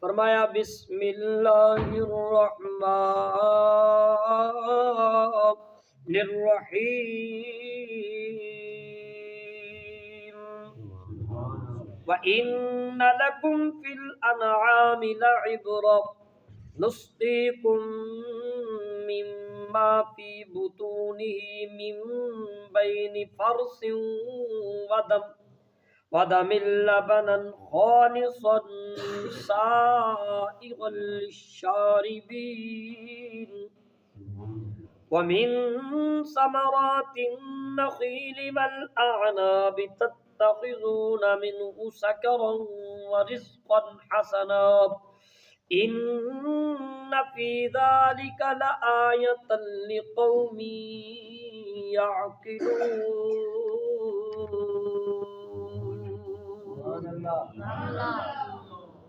فرمایا بسم اللہ الرحمن الرحیم وَإِنَّ لَكُمْ فِي الْأَنْعَامِ لَعِبْرَةً نُسْقِيكُم مِّمَّا فِي بُطُونِهِ مِن بَيْنِ فَرْثٍ وَدَمٍ لَبَنًا خَالِصًا سَائِغًا لِّلشَّارِبِينَ وَمِن ثَمَرَاتِ النَّخِيلِ وَالْأَعْنَابِ تَتَّخِذُونَ مِنْهُ سَكَرًا وَرِزْقًا حَسَنًا إِنَّ فِي ذَلِكَ لَآيَةً لِقَوْمٍ يَعْقِلُونَ۔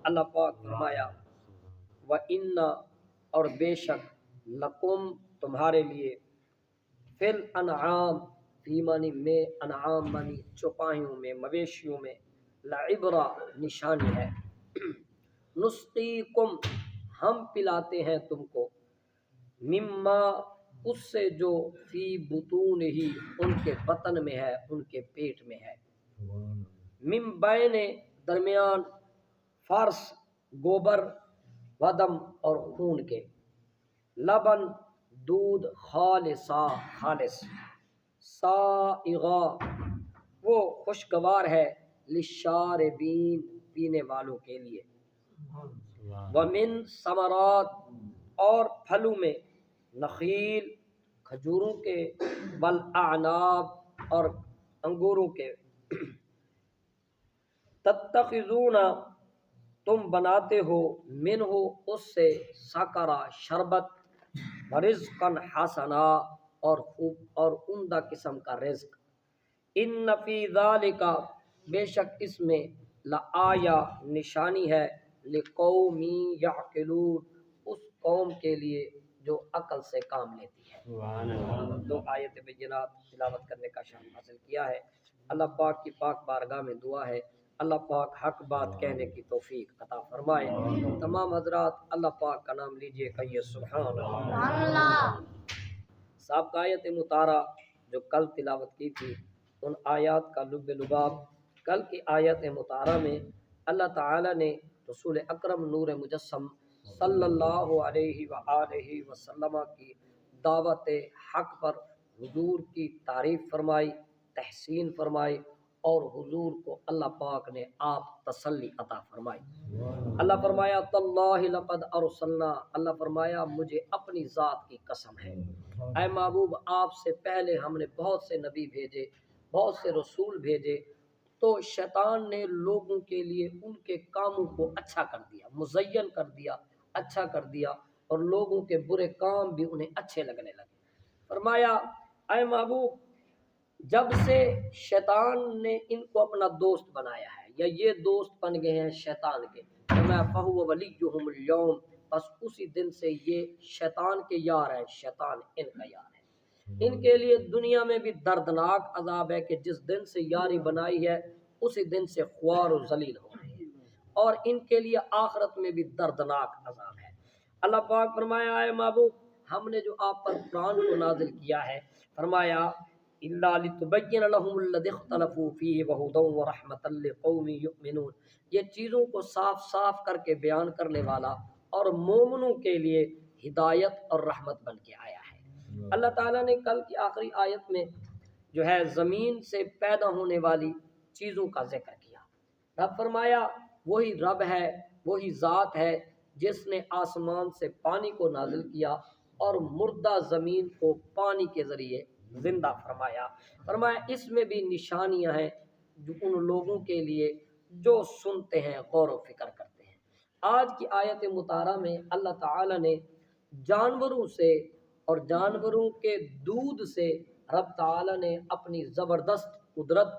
اللہ پاک فرمایا وَإِنَّ اور بے شک لَکُم تمہارے لیے فی الانعام فی معنی میں انعام معنی چوپایوں میں مویشیوں میں لعبرہ نشانی ہے نسقیکم ہم پلاتے ہیں تم کو مما اس سے جو فی بطون ہی ان کے بطن میں ہے ان کے پیٹ میں ہے من بین درمیان فرس گوبر ودم اور خون کے لبن دودھ خالصا خالص سائغا وہ خوشگوار ہے للشاربین پینے والوں کے لیے ومن ثمرات اور پھلوں میں نخیل کھجوروں کے والاعناب اور انگوروں کے تتخذون تم بناتے ہو منہ اس سے سکرا شربت ورزقا حسنا اور خوب اور عمدہ قسم کا رزق ان فی ذالک بے شک اس میں لآیا نشانی ہے لقوم یعقلون اس قوم کے لیے جو عقل سے کام لیتی ہے۔ دو آیت بینات تلاوت کرنے کا شرف حاصل کیا ہے۔ اللہ پاک کی پاک بارگاہ میں دعا ہے اللہ پاک حق بات کہنے کی توفیق عطا فرمائے۔ تمام حضرات اللہ پاک کا نام لیجئے کہیے سبحان اللہ۔ سابقہ آیت مطالعہ جو کل تلاوت کی تھی ان آیات کا لب لباب کل کی آیت مطالعہ میں اللہ تعالی نے رسول اکرم نور مجسم صلی اللہ علیہ وآلہ وسلم کی دعوت حق پر حضور کی تعریف فرمائی تحسین فرمائی اور حضور کو اللہ پاک نے آپ تسلی عطا فرمائی۔ اللہ فرمایا تاللہ لقد ارسلنا اللہ فرمایا مجھے اپنی ذات کی قسم ہے اے محبوب آپ سے پہلے ہم نے بہت سے نبی بھیجے بہت سے رسول بھیجے تو شیطان نے لوگوں کے لیے ان کے کاموں کو اچھا کر دیا مزین کر دیا اچھا کر دیا اور لوگوں کے برے کام بھی انہیں اچھے لگنے لگے۔ فرمایا اے محبوب جب سے شیطان نے ان کو اپنا دوست بنایا ہے یا یہ دوست بن گئے ہیں شیطان کے فرمایا فَهُوَ وَلِيُّهُمُ الْيَوْمَ بس اسی دن سے یہ شیطان کے یار ہیں شیطان ان کا یار ہے۔ ان کے لیے دنیا میں بھی دردناک عذاب ہے کہ جس دن سے یاری بنائی ہے اسی دن سے خوار و ذلیل ہو رہے ہیں اور ان کے لیے آخرت میں بھی دردناک عذاب ہے۔ اللہ پاک فرمایا اے محبوب ہم نے جو آپ پر قرآن کو نازل کیا ہے فرمایا الا لتبین لهم الذی اختلفوا فیہ وہدی ورحمۃ لقوم یؤمنون یہ چیزوں کو صاف صاف کر کے بیان کرنے والا اور مومنوں کے لیے ہدایت اور رحمت بن کے آیا ہے۔ اللہ تعالیٰ نے کل کی آخری آیت میں جو ہے زمین سے پیدا ہونے والی چیزوں کا ذکر کیا۔ رب فرمایا وہی رب ہے وہی ذات ہے جس نے آسمان سے پانی کو نازل کیا اور مردہ زمین کو پانی کے ذریعے زندہ فرمایا۔ فرمایا اس میں بھی نشانیاں ہیں جو ان لوگوں کے لیے جو سنتے ہیں غور و فکر کرتے ہیں۔ آج کی آیت مطالعہ میں اللہ تعالی نے جانوروں سے اور جانوروں کے دودھ سے رب تعالی نے اپنی زبردست قدرت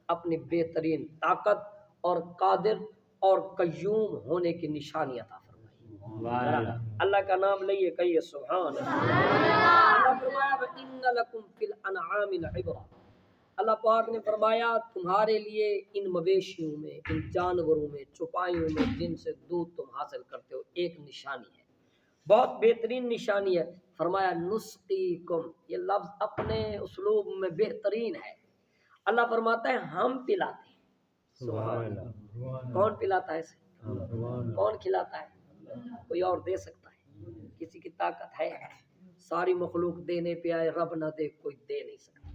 اپنی بہترین طاقت اور قادر اور قیوم ہونے کی نشانی عطا فرمائی۔ اللہ کا نام لئیے کہیے سبحان اللہ۔ اللہ فرمایا وَإِنَّ لَكُمْ فِي الْأَنْعَامِ لَعِبْرَةً اللہ پاک نے فرمایا تمہارے لیے ان مویشیوں میں، ان جانوروں میں، چوپایوں میں جن سے دودھ تم حاصل کرتے ہو ایک نشانی ہے، بہت بہترین نشانی ہے۔ فرمایا نسقیکم، یہ لفظ اپنے اسلوب میں بہترین ہے۔ اللہ فرماتا ہے ہم پلاتے ہیں۔ سبحان اللہ۔ کون پلاتا ہے اسے؟ کون کھلاتا ہے؟ کوئی اور دے سکتا ہے؟ کسی کی طاقت ہے؟ ساری مخلوق دینے پہ آئے رب نہ دے کوئی دے نہیں سکتا،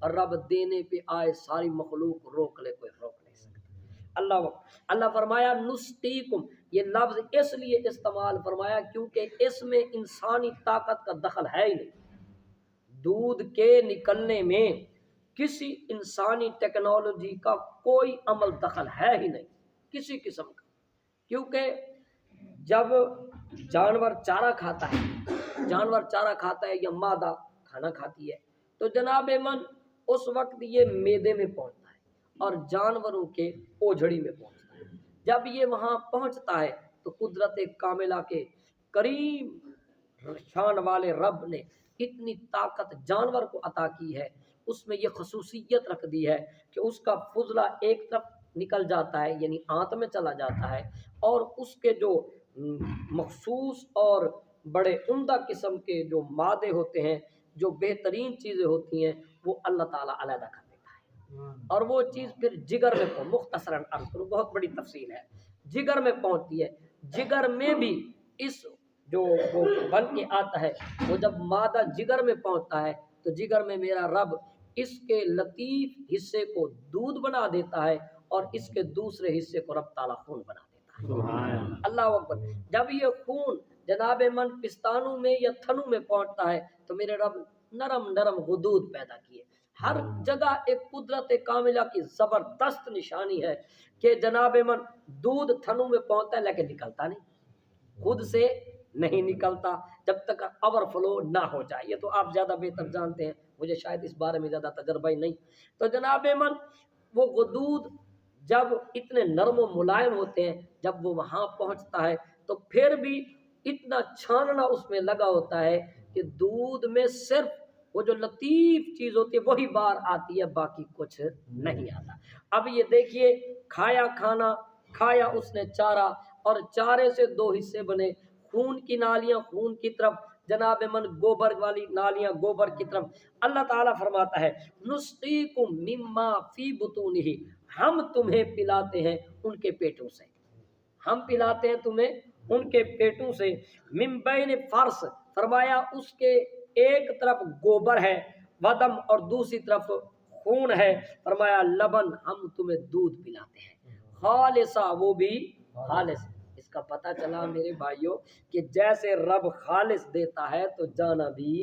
اور رب دینے پہ آئے ساری مخلوق روک لے کوئی روک نہیں سکتا۔ اللہ فرمایا نسقیکم، یہ لفظ اس لیے استعمال فرمایا کیونکہ اس میں انسانی طاقت کا دخل ہے ہی نہیں۔ دودھ کے نکلنے میں کسی انسانی ٹیکنالوجی کا کوئی عمل دخل ہے ہی نہیں کسی قسم کا، کیونکہ جب جانور چارہ کھاتا ہے یا مادہ کھانا کھاتی ہے تو جناب من اس وقت یہ معدے میں پہنچتا ہے اور جانوروں کے اوجھڑی میں پہنچتا ہے۔ جب یہ وہاں پہنچتا ہے تو قدرت کاملہ کے کریم شان والے رب نے اتنی طاقت جانور کو عطا کی ہے، اس میں یہ خصوصیت رکھ دی ہے کہ اس کا فضلہ ایک طرف نکل جاتا ہے یعنی آنت میں چلا جاتا ہے، اور اس کے جو مخصوص اور بڑے عمدہ قسم کے جو مادے ہوتے ہیں، جو بہترین چیزیں ہوتی ہیں، وہ اللہ تعالیٰ علیحدہ کر دیتا ہے، اور وہ چیز پھر جگر میں مختصراً عرض کروں، بہت بڑی تفصیل ہے، جگر میں پہنچتی ہے۔ جگر میں بھی اس جو وہ بن کے آتا ہے، وہ جب مادہ جگر میں پہنچتا ہے تو جگر میں میرا رب اس کے لطیف حصے کو دودھ بنا دیتا ہے اور اس کے دوسرے حصے کو رب تعالیٰ خون بنا دیتا ہے۔ اللہ اکبر۔ جب یہ خون جناب من پستانوں میں یا تھنوں میں پہنچتا ہے تو میرے رب نرم نرم غدود پیدا کیے۔ ہر جگہ ایک قدرت کاملہ کی زبردست نشانی ہے کہ جناب من دودھ تھنوں میں پہنچتا ہے لیکن نکلتا نہیں، خود سے نہیں نکلتا جب تک اوور فلو نہ ہو جائے۔ یہ تو آپ زیادہ بہتر جانتے ہیں، مجھے شاید اس بارے میں زیادہ تجربہ ہی نہیں۔ تو جناب من وہ غدود جب اتنے نرم و ملائم ہوتے ہیں، جب وہ وہاں پہنچتا ہے تو پھر بھی اتنا چھاننا اس میں لگا ہوتا ہے کہ دودھ میں صرف وہ جو لطیف چیز ہوتی ہے وہی بار آتی ہے، باقی کچھ نہیں آتا۔ اب یہ دیکھیے، کھایا اس نے چارہ، اور چارے سے دو حصے بنے، خون کی نالیاں خون کی طرف، جناب من گوبر والی نالیاں گوبر کی طرف۔ اللہ تعالیٰ فرماتا ہے نسقیکم مما فی بطونہ، ہم تمہیں پلاتے ہیں ان کے پیٹوں سے، ہم پلاتے ہیں تمہیں ان کے پیٹوں سے، من بین فرس، فرمایا اس کے ایک طرف گوبر ہے، ودم اور دوسری طرف خون ہے، فرمایا لبن، ہم تمہیں دودھ پلاتے ہیں، خالصہ، وہ بھی خالص۔ اس کا پتہ چلا میرے بھائیوں کہ جیسے رب خالص دیتا ہے تو جانا بھی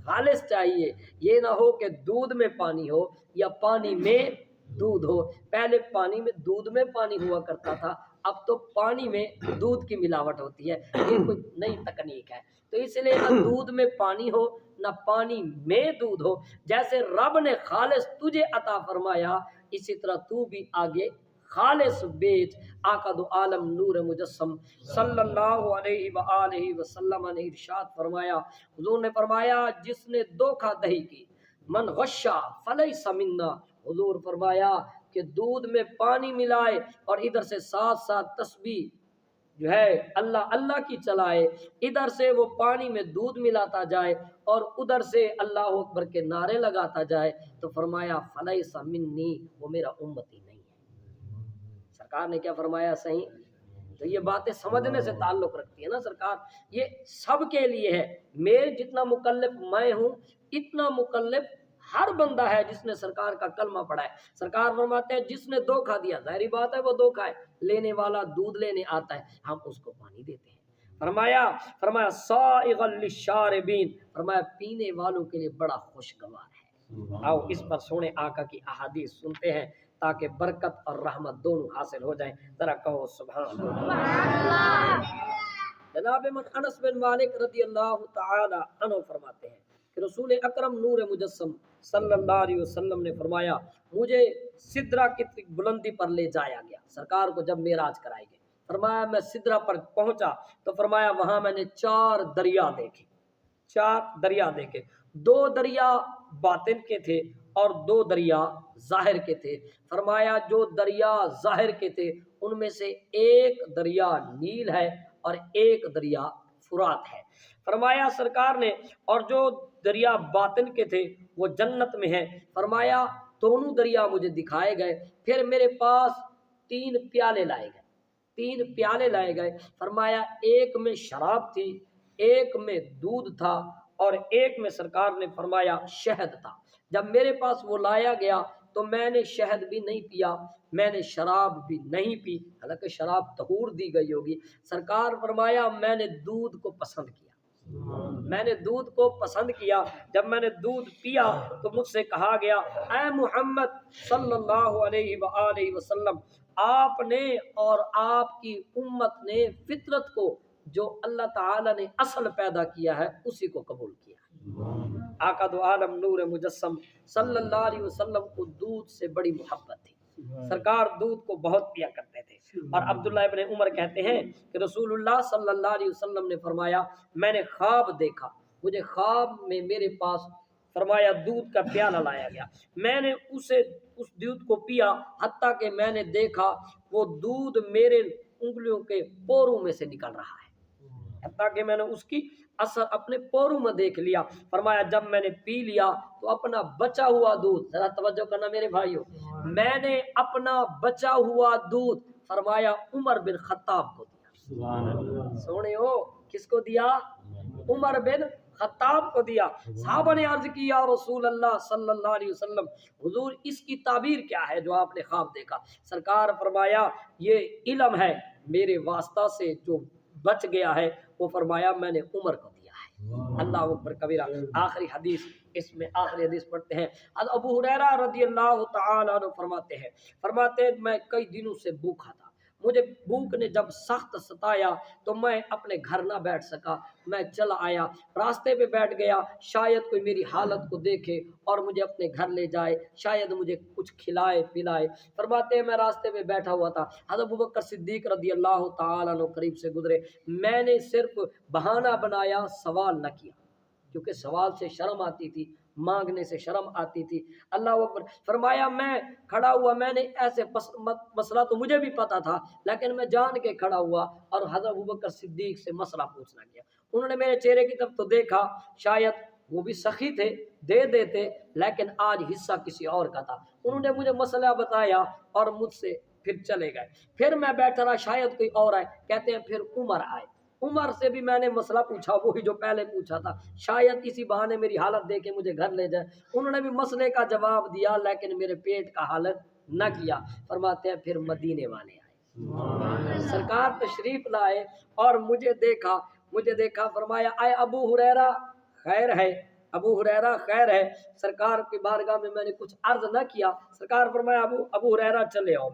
خالص چاہیے۔ یہ نہ ہو کہ دودھ میں پانی ہو یا پانی میں دودھ ہو۔ پہلے پانی میں دودھ میں پانی ہوا کرتا تھا، اب تو پانی میں دودھ کی ملاوٹ ہوتی ہے، یہ کوئی نئی تکنیک ہے۔ تو اس لیے نہ دودھ میں پانی ہو نہ پانی میں دودھ ہو، جیسے رب نے خالص تجھے عطا فرمایا اسی طرح تو بھی آگے خالص بیچ۔ آقا دو عالم نور مجسم صلی اللہ علیہ وآلہ وسلم نے ارشاد فرمایا، حضور نے فرمایا جس نے دھوکہ دہی کی، من غشا فلیس منا، حضور فرمایا کہ دودھ میں پانی ملائے اور ادھر سے ساتھ ساتھ تسبیح جو ہے اللہ اللہ کی چلائے، ادھر سے وہ پانی میں دودھ ملاتا جائے اور ادھر سے اللہ اکبر کے نعرے لگاتا جائے، تو فرمایا فلیس منی، وہ میرا امتی نہیں ہے۔ سرکار نے کیا فرمایا؟ صحیح۔ تو یہ باتیں سمجھنے سے تعلق رکھتی ہے نا سرکار، یہ سب کے لیے ہے۔ میں جتنا مکلف میں ہوں اتنا مکلف ہر بندہ ہے جس نے سرکار کا کلمہ پڑھا ہے۔ سرکار فرماتے ہیں جس نے دھوکہ دیا، ظاہری بات ہے وہ دھوکہ ہے، لینے والا دودھ لینے آتا ہے، ہم اس کو پانی دیتے ہیں۔ فرمایا سائغا للشاربین، فرمایا پینے والوں کے لیے بڑا خوشگوار ہے۔ آؤ اس پر سونے آقا کی احادیث سنتے ہیں تاکہ برکت اور رحمت دونوں حاصل ہو جائیں، ذرا کہو سبحان اللہ۔ جناب انس بن مالک رضی اللہ تعالی عنہ فرماتے ہیں کہ رسول اکرم نور مجسم صلی اللہ علیہ وسلم نے فرمایا مجھے سدرہ کی بلندی پر لے جایا گیا، سرکار کو جب معراج کرائی گئی، فرمایا میں سدرہ پر پہنچا تو فرمایا وہاں میں نے 4 دریا دیکھے، 4 دریا دیکھے، 2 دریا باطن کے تھے اور دو دریا ظاہر کے تھے۔ فرمایا جو دریا ظاہر کے تھے ان میں سے ایک دریا نیل ہے اور ایک دریا فرات ہے۔ فرمایا سرکار نے اور جو دریا باطن کے تھے وہ جنت میں ہیں۔ فرمایا دونوں دریا مجھے دکھائے گئے، پھر میرے پاس 3 پیالے لائے گئے، 3 پیالے لائے گئے۔ فرمایا ایک میں شراب تھی، ایک میں دودھ تھا اور ایک میں سرکار نے فرمایا شہد تھا۔ جب میرے پاس وہ لایا گیا تو میں نے شہد بھی نہیں پیا، میں نے شراب بھی نہیں پی، حالانکہ شراب طہور دی گئی ہوگی۔ سرکار فرمایا میں نے دودھ کو پسند کیا، میں نے دودھ کو پسند کیا۔ جب میں نے دودھ پیا تو مجھ سے کہا گیا اے محمد صلی اللہ علیہ وآلہ وسلم، آپ نے اور آپ کی امت نے فطرت کو جو اللہ تعالی نے اصل پیدا کیا ہے اسی کو قبول کیا۔ آقا دو عالم نور مجسم صلی اللہ علیہ وسلم کو دودھ سے بڑی محبت تھی، سرکار دودھ کو بہت پیا کرتے تھے۔ اور عبداللہ ابن عمر کہتے ہیں کہ رسول اللہ صلی اللہ علیہ وسلم نے فرمایا میں نے خواب دیکھا، مجھے خواب میں میرے پاس فرمایا دودھ کا پیالہ لایا گیا، میں نے اس دودھ کو پیا حتیٰ کہ میں نے دیکھا وہ دودھ میرے انگلیوں کے پوروں میں سے نکل رہا ہے، حتیٰ کہ میں نے اس کی اثر اپنے پوروں میں دیکھ لیا۔ فرمایا جب میں نے پی لیا تو اپنا بچا ہوا دودھ، ذرا توجہ کرنا میرے بھائیو، میں نے اپنا بچا ہوا دودھ فرمایا عمر بن خطاب کو دیا۔ سونے ہو کس کو دیا؟ عمر بن خطاب کو دیا۔ صحابہ نے عرض کی یا رسول اللہ صلی اللہ علیہ وسلم، حضور اس کی تعبیر کیا ہے جو آپ نے خواب دیکھا؟ سرکار فرمایا یہ علم ہے میرے واسطہ سے جو بچ گیا ہے، وہ فرمایا میں نے عمر کو دیا ہے۔ اللہ اکبر کبیرہ۔ آخری حدیث، اس میں آخری حدیث پڑھتے ہیں۔ ابو ہریرہ رضی اللہ تعالی عنہ فرماتے ہیں میں کئی دنوں سے بھوکا تھا، مجھے بھوک نے جب سخت ستایا تو میں اپنے گھر نہ بیٹھ سکا، میں چلا آیا، راستے پہ بیٹھ گیا، شاید کوئی میری حالت کو دیکھے اور مجھے اپنے گھر لے جائے، شاید مجھے کچھ کھلائے پلائے۔ فرماتے ہیں میں راستے پہ بیٹھا ہوا تھا، حضرت ابوبکر صدیق رضی اللہ تعالیٰ عنہ قریب سے گزرے، میں نے صرف بہانہ بنایا، سوال نہ کیا، کیونکہ سوال سے شرم آتی تھی، مانگنے سے شرم آتی تھی۔ اللہ اکبر۔ فرمایا میں کھڑا ہوا، میں نے ایسے مسئلہ تو مجھے بھی پتا تھا لیکن میں جان کے کھڑا ہوا اور حضرت ابوبکر صدیق سے مسئلہ پوچھنا کیا۔ انہوں نے میرے چہرے کی طرف تو دیکھا، شاید وہ بھی سخی تھے، دے دیتے، لیکن آج حصہ کسی اور کا تھا۔ انہوں نے مجھے مسئلہ بتایا اور مجھ سے پھر چلے گئے۔ پھر میں بیٹھا رہا، شاید کوئی اور آئے، کہتے ہیں پھر عمر آئے، عمر سے بھی میں نے مسئلہ پوچھا، وہی جو پہلے پوچھا تھا، شاید اسی بہانے میری حالت دیکھ کے مجھے گھر لے جائے۔ انہوں نے بھی مسئلے کا جواب دیا لیکن میرے پیٹ کا حالت نہ کیا۔ فرماتے ہیں پھر مدینے والے آئے، سرکار تشریف لائے اور مجھے دیکھا، فرمایا اے ابو ہریرہ خیر ہے، ابو ہریرہ خیر ہے۔ سرکار کی بارگاہ میں نے کچھ عرض نہ کیا، سرکار فرمایا ابو ہریرہ چلے آؤ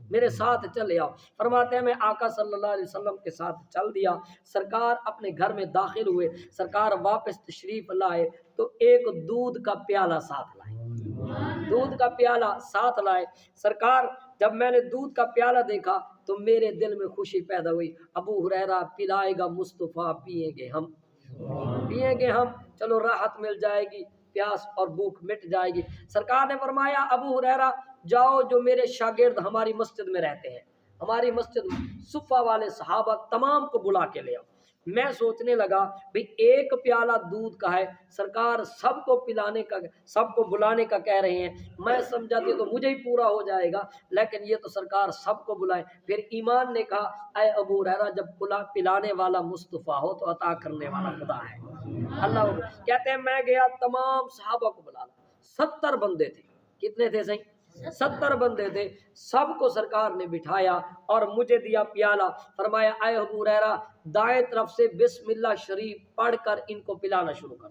میرے ساتھ چلے آؤ۔ فرماتے ہیں میں آقا صلی اللہ علیہ وسلم کے ساتھ چل دیا، سرکار اپنے گھر میں داخل ہوئے، سرکار واپس تشریف لائے تو ایک دودھ کا پیالہ ساتھ لائے، سرکار جب میں نے دودھ کا پیالہ دیکھا تو میرے دل میں خوشی پیدا ہوئی، ابو ہریرہ پلائے گا مصطفیٰ، پیئیں گے ہم، چلو راحت مل جائے گی، پیاس اور بھوک مٹ جائے گی۔ سرکار نے فرمایا ابو ہریرہ جاؤ، جو میرے شاگرد ہماری مسجد میں رہتے ہیں، ہماری مسجد صفہ والے صحابہ تمام کو بلا کے لے آؤ۔ میں سوچنے لگا بھی ایک پیالہ دودھ کا ہے، سرکار سب کو بلانے کا کہہ رہے ہیں، میں سمجھا کہ تو مجھے ہی پورا ہو جائے گا، لیکن یہ تو سرکار سب کو بلائے۔ پھر ایمان نے کہا اے ابو ہریرہ جب پلانے والا مصطفیٰ ہو تو عطا کرنے والا خدا ہے۔ اللہ کہتے ہیں میں گیا، تمام صحابہ کو بلا لا، 70 بندے تھے، کتنے تھے صحیح؟ 70 بندے تھے، سب کو سرکار نے بٹھایا اور مجھے دیا پیالہ۔ فرمایا اے ابو ہریرہ دائیں طرف سے بسم اللہ شریف پڑھ کر ان کو پلانا شروع کر۔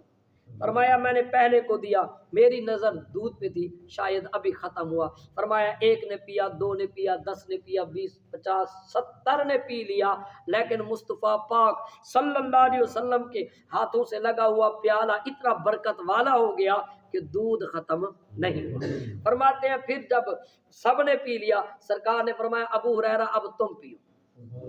فرمایا میں نے پہلے کو دیا، میری نظر دودھ پہ تھی، شاید ابھی ختم ہوا۔ فرمایا 1 نے پیا، 2 نے پیا، 10 نے پیا، 20، 50، 70 نے پی لیا، لیکن مصطفیٰ پاک صلی اللہ علیہ وسلم کے ہاتھوں سے لگا ہوا پیالہ اتنا برکت والا ہو گیا کہ دودھ ختم نہیں ہوا۔ فرماتے ہیں پھر جب سب نے پی لیا، سرکار نے فرمایا ابو ہریرہ اب تم پیو،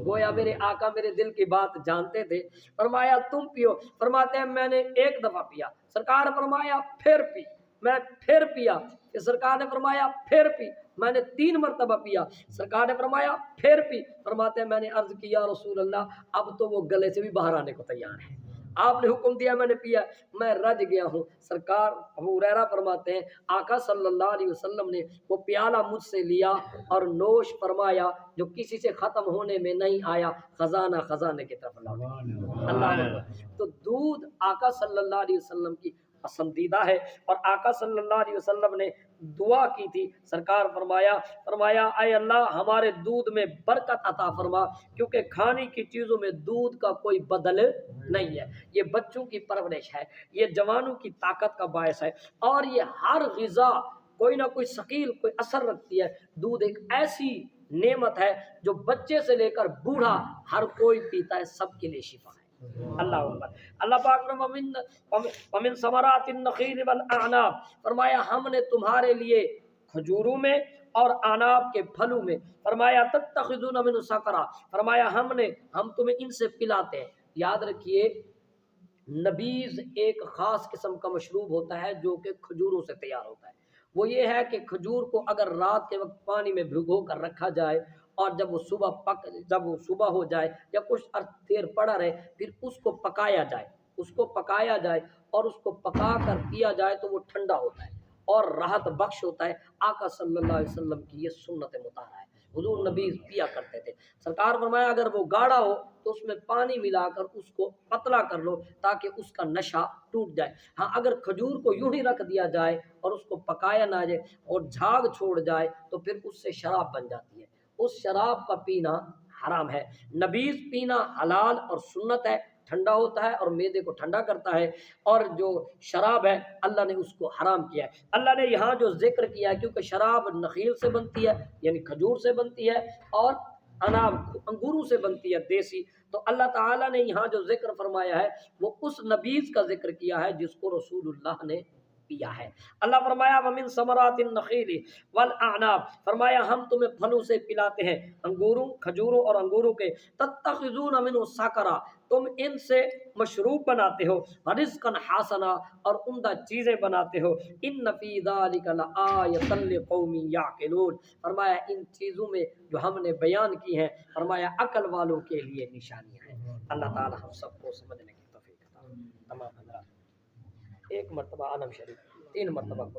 گویا میرے آقا میرے دل کی بات جانتے تھے۔ فرمایا تم پیو۔ فرماتے ہیں میں نے 1 دفعہ پیا، سرکار فرمایا پھر پی، میں پھر پیا، پھر سرکار نے فرمایا پھر پی، میں نے 3 مرتبہ پیا، سرکار نے فرمایا پھر پی، فرماتے ہیں میں نے عرض کیا رسول اللہ اب تو وہ گلے سے بھی باہر آنے کو تیار ہے، آپ نے حکم دیا میں نے پیا، میں رج گیا ہوں۔ سرکار ابو ہریرہ فرماتے ہیں آقا صلی اللہ علیہ وسلم نے وہ پیالہ مجھ سے لیا اور نوش فرمایا جو کسی سے ختم ہونے میں نہیں آیا، خزانہ خزانے کی طرف لوٹ اللہ۔ تو دودھ آقا صلی اللہ علیہ وسلم کی پسندیدہ ہے، اور آقا صلی اللہ علیہ وسلم نے دعا کی تھی، سرکار فرمایا اے اللہ ہمارے دودھ میں برکت عطا فرما، کیونکہ کھانے کی چیزوں میں دودھ کا کوئی بدل نہیں ہے، یہ بچوں کی پرورش ہے، یہ جوانوں کی طاقت کا باعث ہے، اور یہ ہر غذا کوئی نہ کوئی ثقیل کوئی اثر رکھتی ہے۔ دودھ ایک ایسی نعمت ہے جو بچے سے لے کر بوڑھا ہر کوئی پیتا ہے، سب کے لیے شفا ہے۔ اللہ اکبر۔ اللہ پاک نے ومن ثمرات النخیل والاعناب فرمایا ہم نے تمہارے لیے کھجوروں میں اور اعناب کے پھلوں میں، فرمایا تتخذون منه سکرا، فرمایا ہم تمہیں ان سے پلاتے ہیں۔ یاد رکھیے نبیذ ایک خاص قسم کا مشروب ہوتا ہے جو کہ کھجوروں سے تیار ہوتا ہے۔ وہ یہ ہے کہ کھجور کو اگر رات کے وقت پانی میں بھگو کر رکھا جائے اور جب وہ صبح ہو جائے یا کچھ دیر پڑا رہے، پھر اس کو پکایا جائے اور اس کو پکا کر پیا جائے تو وہ ٹھنڈا ہوتا ہے اور راحت بخش ہوتا ہے۔ آقا صلی اللہ علیہ وسلم کی یہ سنت مطہرہ ہے، حضور نبی پیا کرتے تھے۔ سرکار فرمایا اگر وہ گاڑھا ہو تو اس میں پانی ملا کر اس کو پتلا کر لو تاکہ اس کا نشہ ٹوٹ جائے۔ ہاں اگر کھجور کو یوں ہی رکھ دیا جائے اور اس کو پکایا نہ جائے اور جھاگ چھوڑ جائے تو پھر اس سے شراب بن جاتی ہے، اس شراب کا پینا حرام ہے۔ نبیذ پینا حلال اور سنت ہے، ٹھنڈا ہوتا ہے اور معدے کو ٹھنڈا کرتا ہے، اور جو شراب ہے اللہ نے اس کو حرام کیا ہے۔ اللہ نے یہاں جو ذکر کیا ہے کیونکہ شراب نخیل سے بنتی ہے یعنی کھجور سے بنتی ہے اور انار انگوروں سے بنتی ہے دیسی، تو اللہ تعالیٰ نے یہاں جو ذکر فرمایا ہے وہ اس نبیذ کا ذکر کیا ہے جس کو رسول اللہ نے پیا ہے۔ اللہ فرمایا ومن ثمرات النخیل والاعناب، فرمایا ہم تمہیں پھلوں سے پلاتے ہیں، انگوروں کھجوروں اور انگوروں کے، تتخذون منه سکرا، تم ان سے مشروب بناتے ہو، رزقا حسنا، اور عمدہ چیزیں بناتے ہو، ان فی ذلک لآیۃ لقوم یعقلون، فرمایا ان چیزوں میں جو ہم نے بیان کی ہیں فرمایا عقل والوں کے لیے نشانیاں ہیں۔ اللہ تعالی ہم سب کو سمجھنے کی توفیق عطا فرمائے۔ تمام حضرات ایک مرتبہ عالم شریف 3 مرتبہ کو